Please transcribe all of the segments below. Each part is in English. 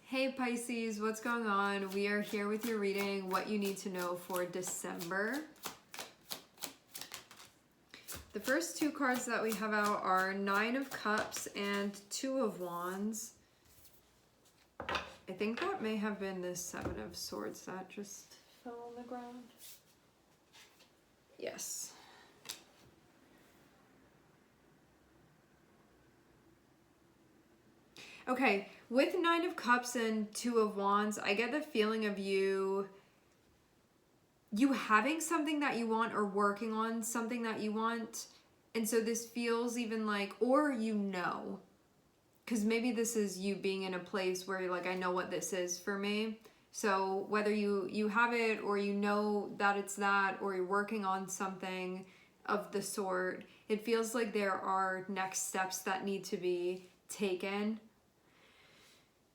Hey Pisces, what's going on? We are here with your reading, what you need to know for December. The first two cards that we have out are Nine of Cups and Two of Wands. I think that may have been the Seven of Swords that just fell on the ground. Yes. Okay, with Nine of Cups and Two of Wands, I get the feeling of you having something that you want or working on something that you want. And so this feels even like, or because maybe this is you being in a place where you're like, I know what this is for me. So whether you have it or you know that it's that, or you're working on something of the sort, it feels like there are next steps that need to be taken.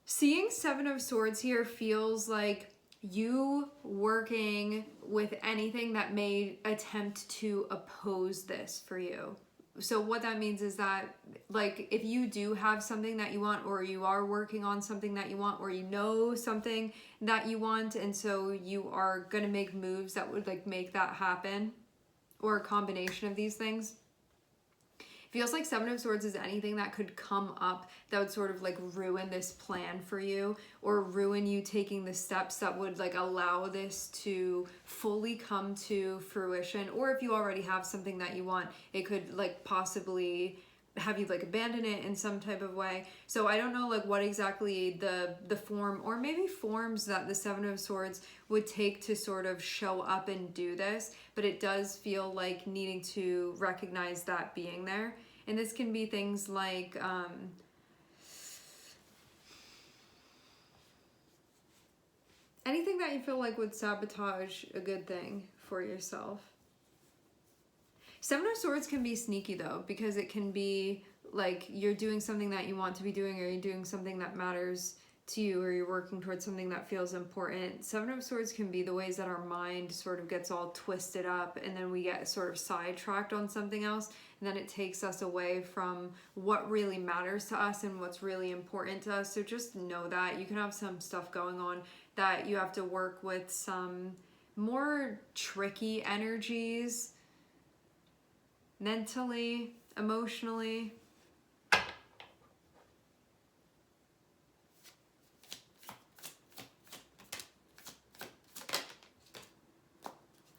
Seeing Seven of Swords here feels like you working with anything that may attempt to oppose this for you. So what that means is that, like, if you do have something that you want, or you are working on something that you want, or you know something that you want, and so you are going to make moves that would like make that happen, or a combination of these things. Feels like Seven of Swords is anything that could come up that would sort of like ruin this plan for you, or ruin you taking the steps that would like allow this to fully come to fruition. Or if you already have something that you want, it could like possibly have you like abandon it in some type of way. So I don't know like what exactly the form, or maybe forms, that the Seven of Swords would take to sort of show up and do this, but it does feel like needing to recognize that being there. And this can be things like anything that you feel like would sabotage a good thing for yourself. Seven of Swords can be sneaky though, because it can be like you're doing something that you want to be doing, or you're doing something that matters to you, or you're working towards something that feels important. Seven of Swords can be the ways that our mind sort of gets all twisted up, and then we get sort of sidetracked on something else, and then it takes us away from what really matters to us and what's really important to us. So just know that you can have some stuff going on that you have to work with some more tricky energies, mentally, emotionally.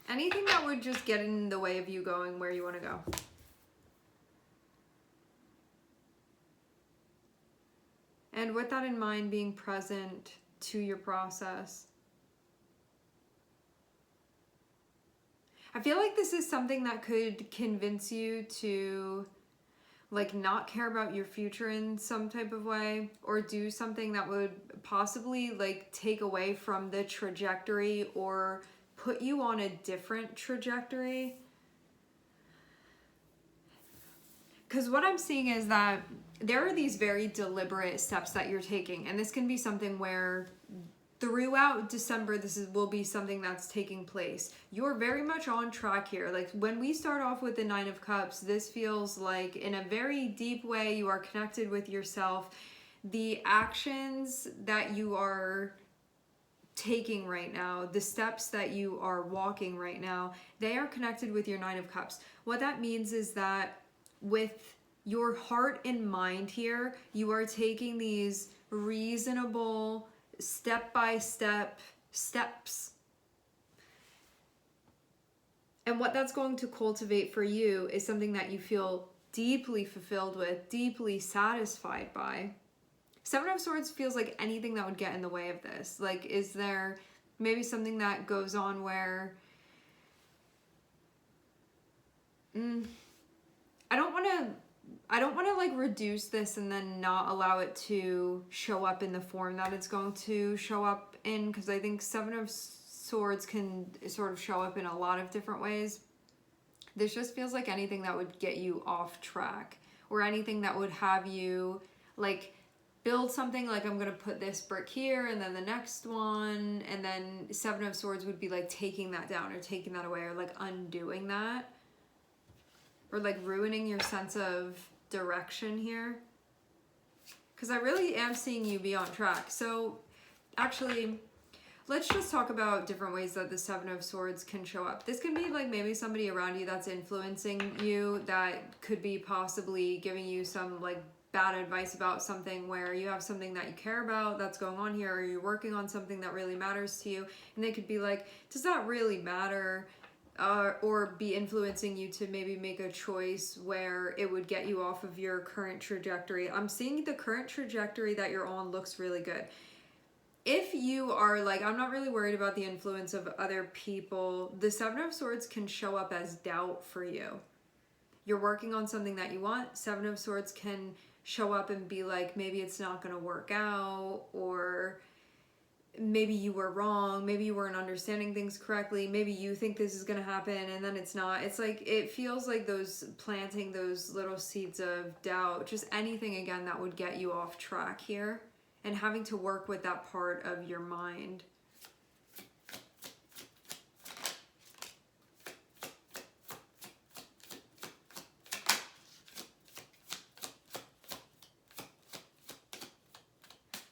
Anything that would just get in the way of you going where you want to go. And with that in mind, being present to your process. I feel like this is something that could convince you to like not care about your future in some type of way, or do something that would possibly like take away from the trajectory or put you on a different trajectory. Because what I'm seeing is that there are these very deliberate steps that you're taking, and this can be something where throughout December, will be something that's taking place. You're very much on track here. Like when we start off with the Nine of Cups, this feels like in a very deep way you are connected with yourself. The actions that you are taking right now, the steps that you are walking right now, they are connected with your Nine of Cups. What that means is that with your heart and mind here, you are taking these reasonable step-by-step steps. And what that's going to cultivate for you is something that you feel deeply fulfilled with, deeply satisfied by. Seven of Swords feels like anything that would get in the way of this. Like, is there maybe something that goes on where I don't want to like reduce this and then not allow it to show up in the form that it's going to show up in, because I think Seven of Swords can sort of show up in a lot of different ways. This just feels like anything that would get you off track, or anything that would have you like build something like, I'm going to put this brick here and then the next one, and then Seven of Swords would be like taking that down or taking that away, or like undoing that, or like ruining your sense of direction here. because I really am seeing you be on track. So actually, let's just talk about different ways that the Seven of Swords can show up. This can be like maybe somebody around you that's influencing you, that could be possibly giving you some like bad advice about something, where you have something that you care about that's going on here, or you're working on something that really matters to you, and they could be like, does that really matter? Or be influencing you to maybe make a choice where it would get you off of your current trajectory. I'm seeing the current trajectory that you're on looks really good. If you are like, I'm not really worried about the influence of other people, the Seven of Swords can show up as doubt for you. You're working on something that you want, Seven of Swords can show up and be like, maybe it's not going to work out, or maybe you were wrong, maybe you weren't understanding things correctly, maybe you think this is going to happen and then it's not. It's like, it feels like those planting those little seeds of doubt, just anything again that would get you off track here, and having to work with that part of your mind.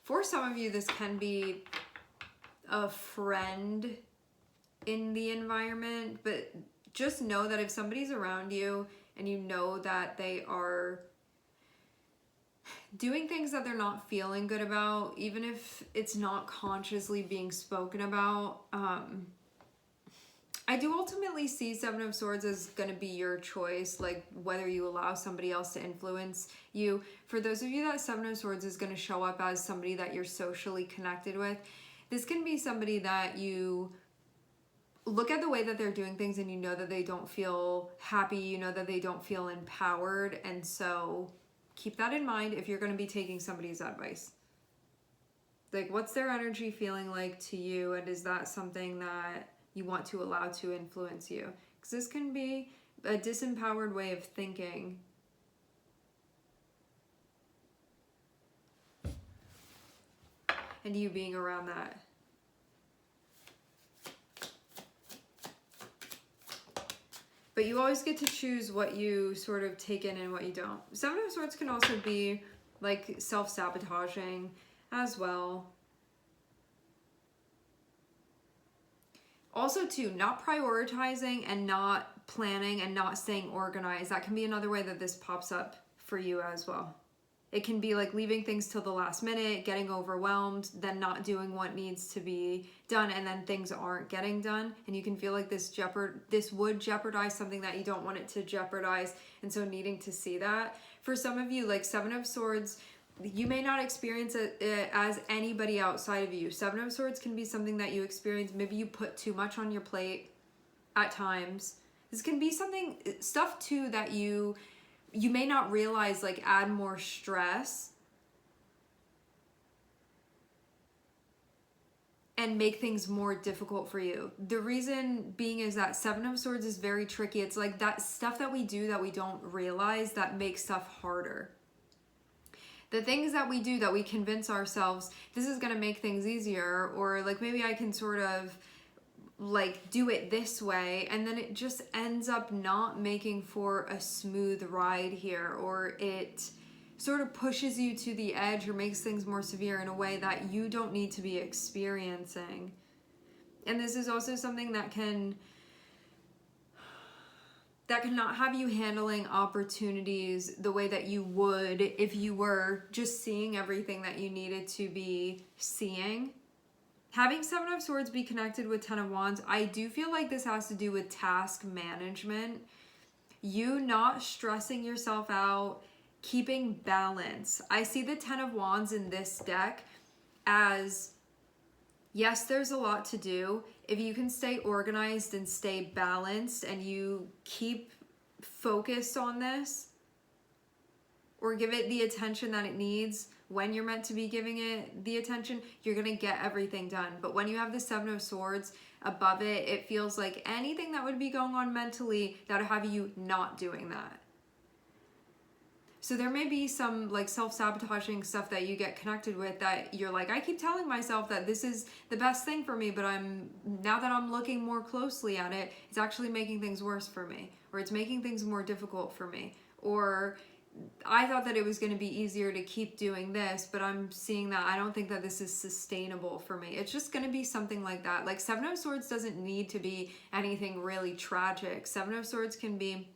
For some of you, this can be a friend in the environment, but just know that if somebody's around you and you know that they are doing things that they're not feeling good about, even if it's not consciously being spoken about, I do ultimately see Seven of Swords as going to be your choice, like whether you allow somebody else to influence you. For those of you that Seven of Swords is going to show up as somebody that you're socially connected with, this can be somebody that you look at the way that they're doing things and you know that they don't feel happy, you know that they don't feel empowered, and so keep that in mind if you're going to be taking somebody's advice. Like, what's their energy feeling like to you, and is that something that you want to allow to influence you? Because this can be a disempowered way of thinking. And you being around that. But you always get to choose what you sort of take in and what you don't. Seven of Swords can also be like self-sabotaging as well. Also too, not prioritizing and not planning and not staying organized. That can be another way that this pops up for you as well. It can be like leaving things till the last minute, getting overwhelmed, then not doing what needs to be done, and then things aren't getting done. And you can feel like this would jeopardize something that you don't want it to jeopardize, and so needing to see that. For some of you, like Seven of Swords, you may not experience it as anybody outside of you. Seven of Swords can be something that you experience. Maybe you put too much on your plate at times. This can be stuff too that you may not realize, like, add more stress and make things more difficult for you. The reason being is that Seven of Swords is very tricky. It's like that stuff that we do that we don't realize that makes stuff harder. The things that we do that we convince ourselves, this is going to make things easier, or like maybe I can sort of like do it this way, and then it just ends up not making for a smooth ride here, or it sort of pushes you to the edge or makes things more severe in a way that you don't need to be experiencing. And this is also something that can not have you handling opportunities the way that you would if you were just seeing everything that you needed to be seeing. Having Seven of Swords be connected with Ten of Wands, I do feel like this has to do with task management. You not stressing yourself out, keeping balance. I see the Ten of Wands in this deck as, yes, there's a lot to do. If you can stay organized and stay balanced and you keep focused on this, or give it the attention that it needs when you're meant to be giving it the attention, you're going to get everything done. But when you have the Seven of Swords above it, it feels like anything that would be going on mentally that would have you not doing that. So there may be some like self-sabotaging stuff that you get connected with that you're like, I keep telling myself that this is the best thing for me, but now that I'm looking more closely at it, it's actually making things worse for me, or it's making things more difficult for me, or I thought that it was going to be easier to keep doing this, but I'm seeing that I don't think that this is sustainable for me. It's just going to be something like that. Like Seven of Swords doesn't need to be anything really tragic. Seven of Swords can be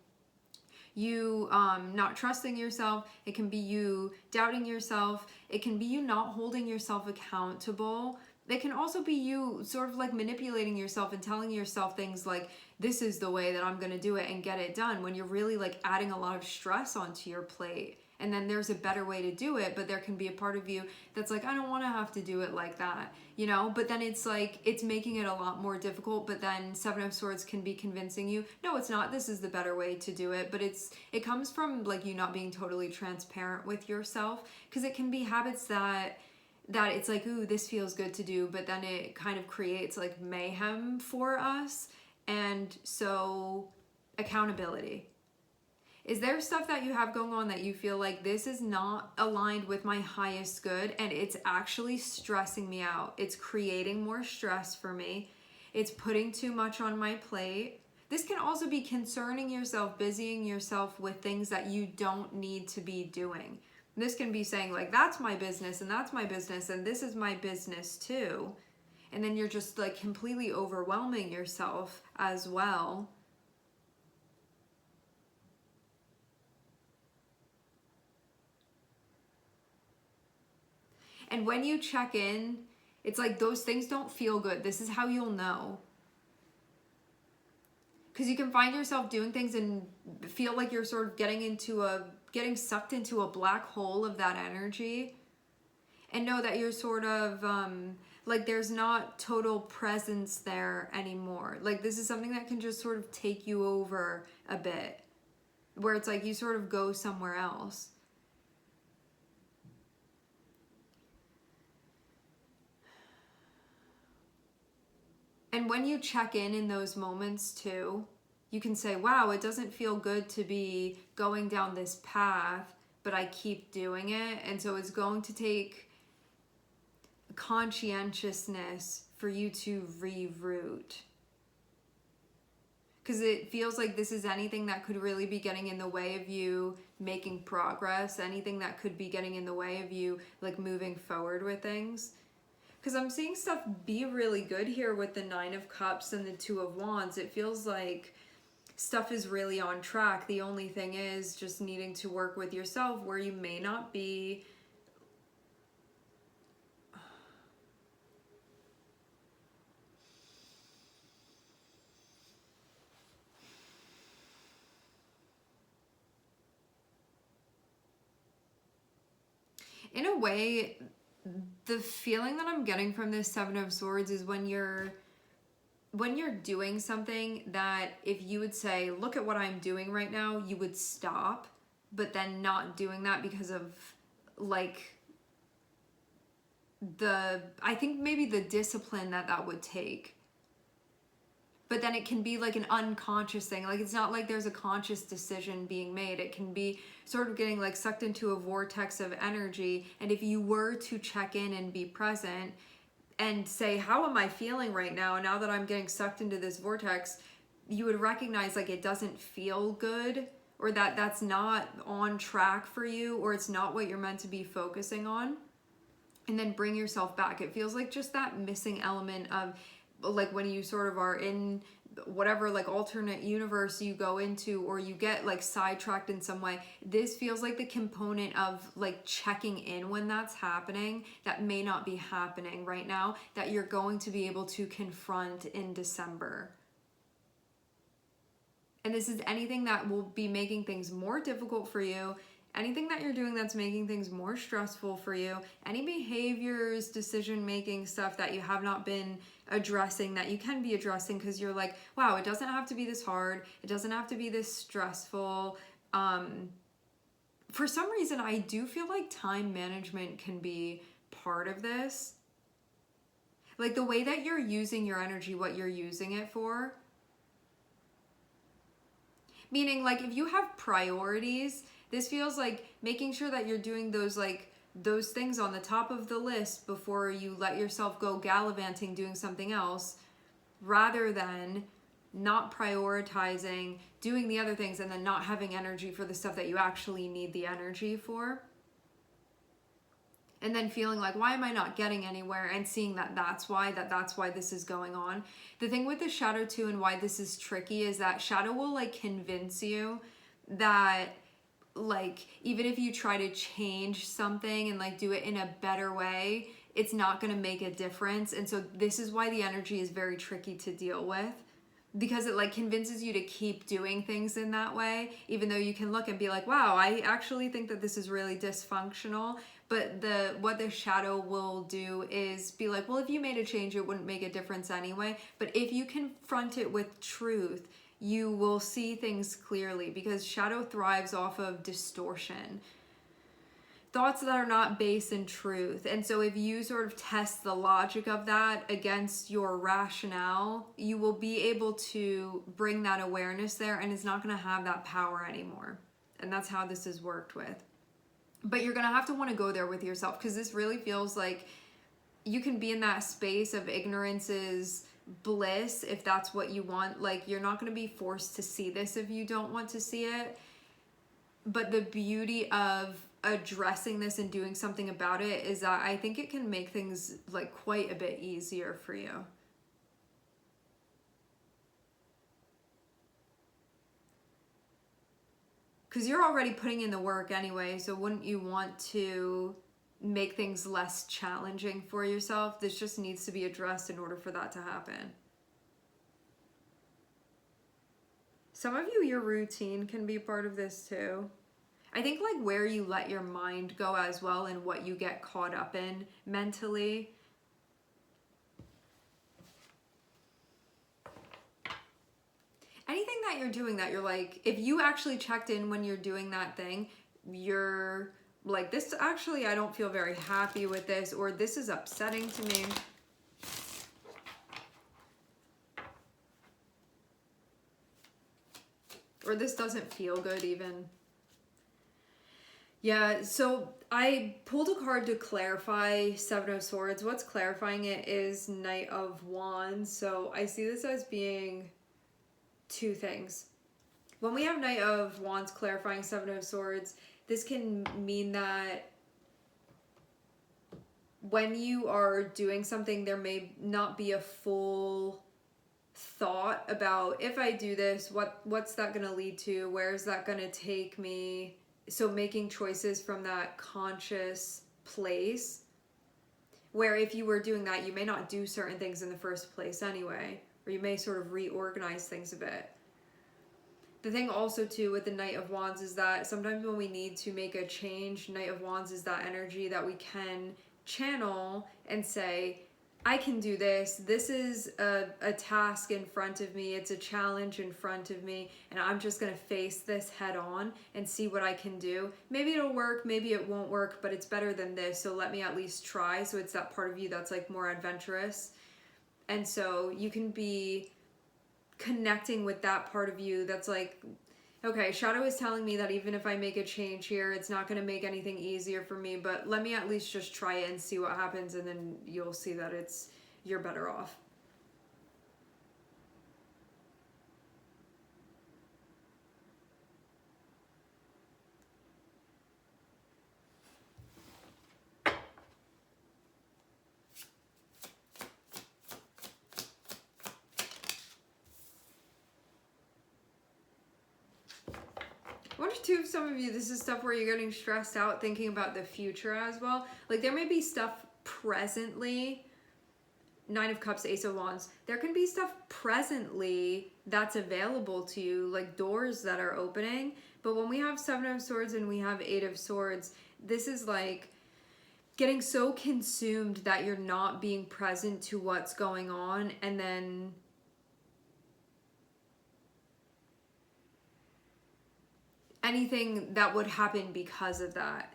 you not trusting yourself. It can be you doubting yourself. It can be you not holding yourself accountable. It can also be you sort of like manipulating yourself and telling yourself things like, this is the way that I'm going to do it and get it done, when you're really like adding a lot of stress onto your plate. And then there's a better way to do it, but there can be a part of you that's like, I don't want to have to do it like that, you know? But then it's like, it's making it a lot more difficult. But then Seven of Swords can be convincing you, no, it's not. This is the better way to do it. But it comes from like you not being totally transparent with yourself, because it can be habits that it's like, ooh, this feels good to do, but then it kind of creates like mayhem for us. And so accountability. Is there stuff that you have going on that you feel like this is not aligned with my highest good and it's actually stressing me out? It's creating more stress for me. It's putting too much on my plate. This can also be concerning yourself, busying yourself with things that you don't need to be doing. This can be saying like, that's my business and that's my business and this is my business too. And then you're just like completely overwhelming yourself as well. And when you check in, it's like those things don't feel good. This is how you'll know. Because you can find yourself doing things and feel like you're sort of getting sucked into a black hole of that energy. And know that you're sort of, like there's not total presence there anymore. Like this is something that can just sort of take you over a bit. Where it's like you sort of go somewhere else. And when you check in those moments too, you can say, wow, it doesn't feel good to be going down this path, but I keep doing it. And so it's going to take conscientiousness for you to reroute. Because it feels like this is anything that could really be getting in the way of you making progress, anything that could be getting in the way of you like moving forward with things. Because I'm seeing stuff be really good here with the Nine of Cups and the Two of Wands. It feels like stuff is really on track. The only thing is just needing to work with yourself where you may not be. In a way, the feeling that I'm getting from this Seven of Swords is when you're doing something that if you would say, look at what I'm doing right now, you would stop, but then not doing that because of like I think maybe the discipline that would take. But then it can be like an unconscious thing. Like it's not like there's a conscious decision being made. It can be sort of getting like sucked into a vortex of energy. And if you were to check in and be present and say, how am I feeling right now that I'm getting sucked into this vortex, you would recognize like it doesn't feel good, or that's not on track for you, or it's not what you're meant to be focusing on. And then bring yourself back. It feels like just that missing element of like when you sort of are in whatever like alternate universe you go into, or you get like sidetracked in some way. This feels like the component of like checking in when that's happening that may not be happening right now, that you're going to be able to confront in December. And this is anything that will be making things more difficult for you, anything that you're doing that's making things more stressful for you, any behaviors, decision-making stuff that you have not been addressing that you can be addressing because you're like, wow, it doesn't have to be this hard. It doesn't have to be this stressful. For some reason, I do feel like time management can be part of this. Like the way that you're using your energy, what you're using it for. Meaning like if you have priorities, this feels like making sure that you're doing those things on the top of the list before you let yourself go gallivanting doing something else, rather than not prioritizing, doing the other things, and then not having energy for the stuff that you actually need the energy for. And then feeling like, why am I not getting anywhere? And seeing that that's why this is going on. The thing with the shadow too, and why this is tricky, is that shadow will like convince you that like even if you try to change something and like do it in a better way, it's not going to make a difference. And so this is why the energy is very tricky to deal with, because it like convinces you to keep doing things in that way, even though you can look and be like, wow, I actually think that this is really dysfunctional. But what the shadow will do is be like, well, if you made a change, it wouldn't make a difference anyway. But if you confront it with truth, you will see things clearly, because shadow thrives off of distortion, thoughts that are not based in truth. And so if you sort of test the logic of that against your rationale, you will be able to bring that awareness there, and it's not going to have that power anymore. And that's how this is worked with. But you're going to have to want to go there with yourself, because this really feels like you can be in that space of ignorance is bliss if that's what you want. Like, you're not going to be forced to see this if you don't want to see it. But the beauty of addressing this and doing something about it is that I think it can make things like quite a bit easier for you. Because you're already putting in the work anyway, so wouldn't you want to make things less challenging for yourself? This just needs to be addressed in order for that to happen. Some of you, your routine can be part of this too. I think like where you let your mind go as well, and what you get caught up in mentally. Anything that you're doing that you're like, if you actually checked in when you're doing that thing, you're like, this actually, I don't feel very happy with this, or this is upsetting to me. Or this doesn't feel good even. Yeah, so I pulled a card to clarify Seven of Swords. What's clarifying it is Knight of Wands. So I see this as being two things. When we have Knight of Wands clarifying Seven of Swords, this can mean that when you are doing something, there may not be a full thought about, if I do this, what's that going to lead to? Where is that going to take me? So making choices from that conscious place, where if you were doing that, you may not do certain things in the first place anyway, or you may sort of reorganize things a bit. The thing also too with the Knight of Wands is that sometimes when we need to make a change, Knight of Wands is that energy that we can channel and say, I can do this. This is a task in front of me. It's a challenge in front of me. And I'm just going to face this head on and see what I can do. Maybe it'll work. Maybe it won't work, but it's better than this. So let me at least try. So it's that part of you that's like more adventurous. And so you can be connecting with that part of you that's like, okay, Shadow is telling me that even if I make a change here, it's not going to make anything easier for me, but let me at least just try it and see what happens, and then you'll see that you're better off. I wonder too if some of you, this is stuff where you're getting stressed out thinking about the future as well. Like there may be stuff presently, Nine of Cups, Ace of Wands. There can be stuff presently that's available to you, like doors that are opening. But when we have Seven of Swords and we have Eight of Swords, this is like getting so consumed that you're not being present to what's going on, and then anything that would happen because of that.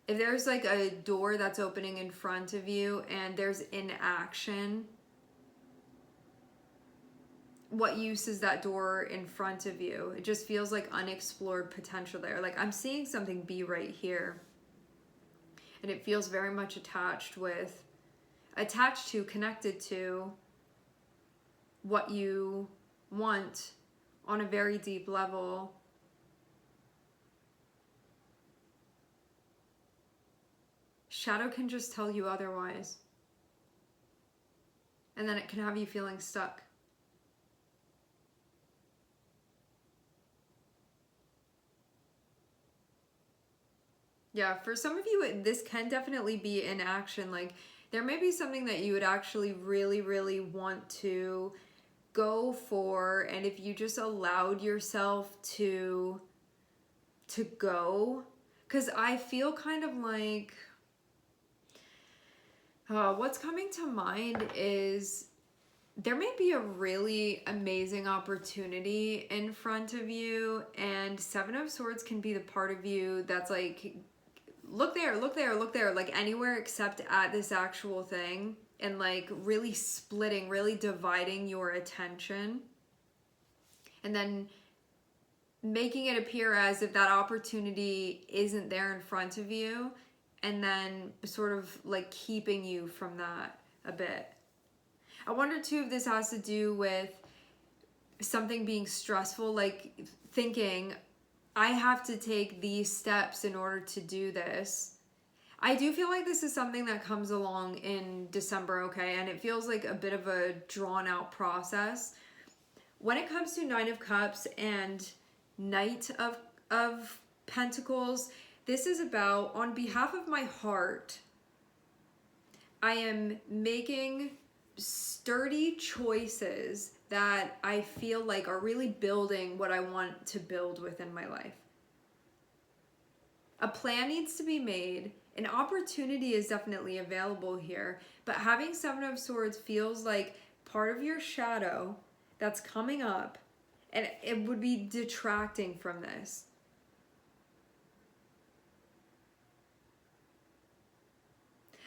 If there's like a door that's opening in front of you and there's inaction, what use is that door in front of you? It just feels like unexplored potential there. Like I'm seeing something be right here. And it feels very much attached to, connected to what you want on a very deep level, shadow can just tell you otherwise. And then it can have you feeling stuck. Yeah, for some of you, this can definitely be in action. Like, there may be something that you would actually really, really want to go for, and if you just allowed yourself to go, because I feel kind of like, what's coming to mind is there may be a really amazing opportunity in front of you, and Seven of Swords can be the part of you that's like, look there, look there, look there, like anywhere except at this actual thing, and like really splitting, really dividing your attention, and then making it appear as if that opportunity isn't there in front of you, and then sort of like keeping you from that a bit. I wonder too if this has to do with something being stressful, like thinking, I have to take these steps in order to do this. I do feel like this is something that comes along in December, okay? And it feels like a bit of a drawn out process. When it comes to Nine of Cups and Knight of Pentacles, this is about, on behalf of my heart, I am making sturdy choices that I feel like are really building what I want to build within my life. A plan needs to be made. An opportunity is definitely available here, but having Seven of Swords feels like part of your shadow that's coming up, and it would be detracting from this.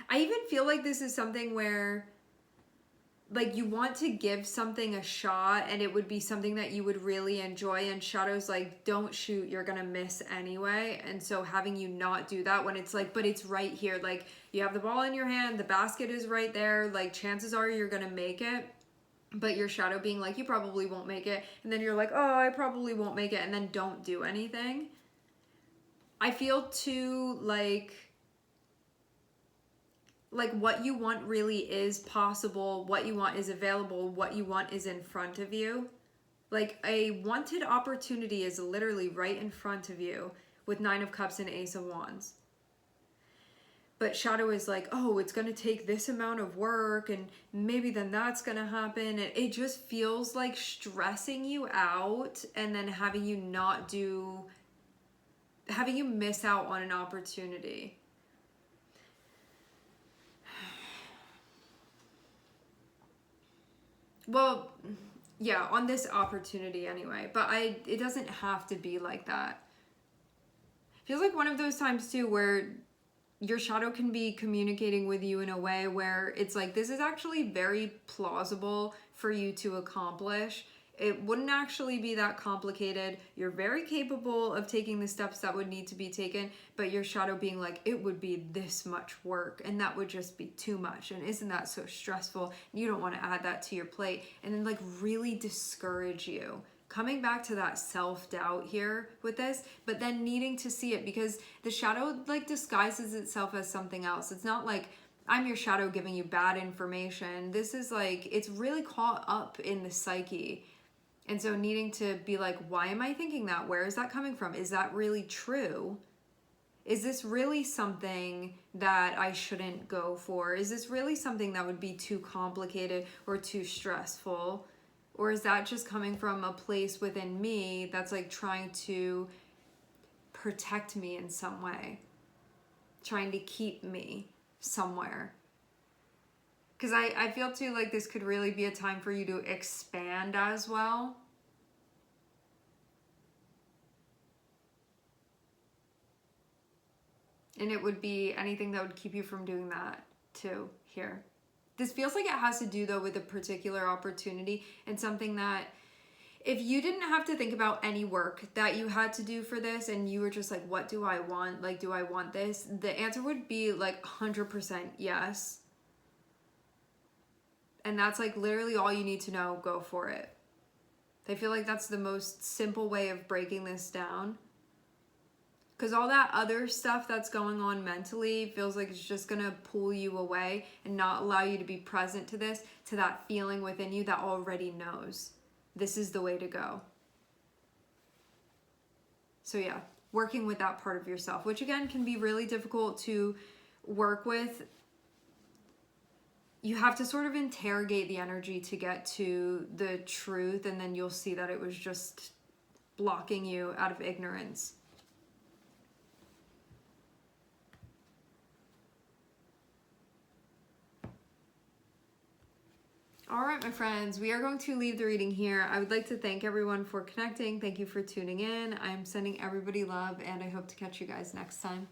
I even feel like this is something where like you want to give something a shot and it would be something that you would really enjoy, and shadow's like, don't shoot, you're gonna miss anyway. And so having you not do that when it's like, but it's right here, like you have the ball in your hand, the basket is right there, like chances are you're gonna make it, but your shadow being like, you probably won't make it, and then you're like, oh, I probably won't make it, and then don't do anything. I feel too like what you want really is possible, what you want is available, what you want is in front of you. Like a wanted opportunity is literally right in front of you with Nine of Cups and Ace of Wands. But shadow is like, oh, it's going to take this amount of work and maybe then that's going to happen. It just feels like stressing you out and then having you miss out on an opportunity. Well, yeah, on this opportunity anyway, but it doesn't have to be like that. Feels like one of those times too where your shadow can be communicating with you in a way where it's like, this is actually very plausible for you to accomplish. It wouldn't actually be that complicated. You're very capable of taking the steps that would need to be taken, but your shadow being like, it would be this much work and that would just be too much. And isn't that so stressful? You don't want to add that to your plate, and then like really discourage you. Coming back to that self-doubt here with this, but then needing to see it because the shadow like disguises itself as something else. It's not like I'm your shadow giving you bad information. This is like, it's really caught up in the psyche. And so needing to be like, why am I thinking that? Where is that coming from? Is that really true? Is this really something that I shouldn't go for? Is this really something that would be too complicated or too stressful? Or is that just coming from a place within me that's like trying to protect me in some way? Trying to keep me somewhere? Because I feel too like this could really be a time for you to expand as well. And it would be anything that would keep you from doing that too here. This feels like it has to do though with a particular opportunity and something that if you didn't have to think about any work that you had to do for this and you were just like, what do I want? Like, do I want this? The answer would be like 100% yes. And that's like literally all you need to know. Go for it. I feel like that's the most simple way of breaking this down. Because all that other stuff that's going on mentally feels like it's just going to pull you away and not allow you to be present to this, to that feeling within you that already knows this is the way to go. So yeah, working with that part of yourself, which again can be really difficult to work with. You have to sort of interrogate the energy to get to the truth, and then you'll see that it was just blocking you out of ignorance. All right, my friends, we are going to leave the reading here. I would like to thank everyone for connecting. Thank you for tuning in. I'm sending everybody love, and I hope to catch you guys next time.